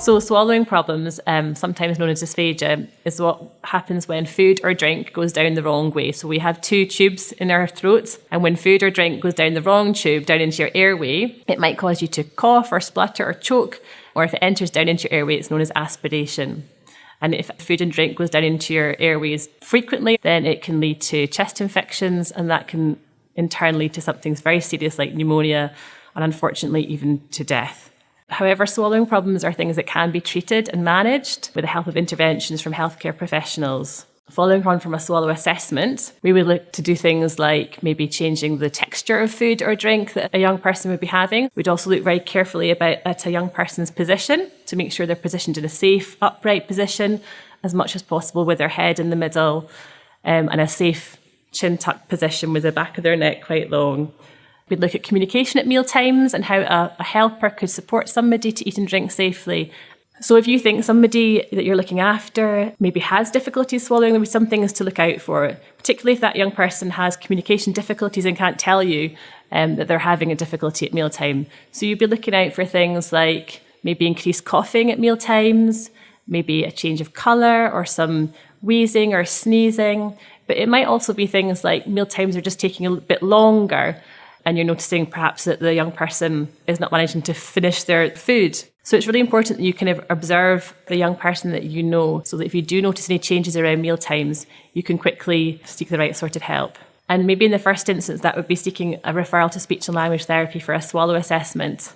So swallowing problems, sometimes known as dysphagia, is what happens when food or drink goes down the wrong way. So we have two tubes in our throats, and when food or drink goes down the wrong tube, down into your airway, it might cause you to cough or splutter or choke, or if it enters down into your airway, it's known as aspiration. And if food and drink goes down into your airways frequently, then it can lead to chest infections, and that can in turn lead to something very serious like pneumonia, and unfortunately even to death. However, swallowing problems are things that can be treated and managed with the help of interventions from healthcare professionals. Following on from a swallow assessment, we would look to do things like maybe changing the texture of food or drink that a young person would be having. We'd also look very carefully at a young person's position to make sure they're positioned in a safe, upright position as much as possible with their head in the middle, and a safe chin tucked position with the back of their neck quite long. We'd look at communication at meal times and how a helper could support somebody to eat and drink safely. So if you think somebody that you're looking after maybe has difficulties swallowing, there would be some things to look out for, particularly if that young person has communication difficulties and can't tell you that they're having a difficulty at mealtime. So you'd be looking out for things like maybe increased coughing at meal times, maybe a change of colour or some wheezing or sneezing. But it might also be things like meal times are just taking a bit longer, and you're noticing perhaps that the young person is not managing to finish their food. So it's really important that you kind of observe the young person that you know, so that if you do notice any changes around meal times, you can quickly seek the right sort of help. And maybe in the first instance, that would be seeking a referral to speech and language therapy for a swallow assessment.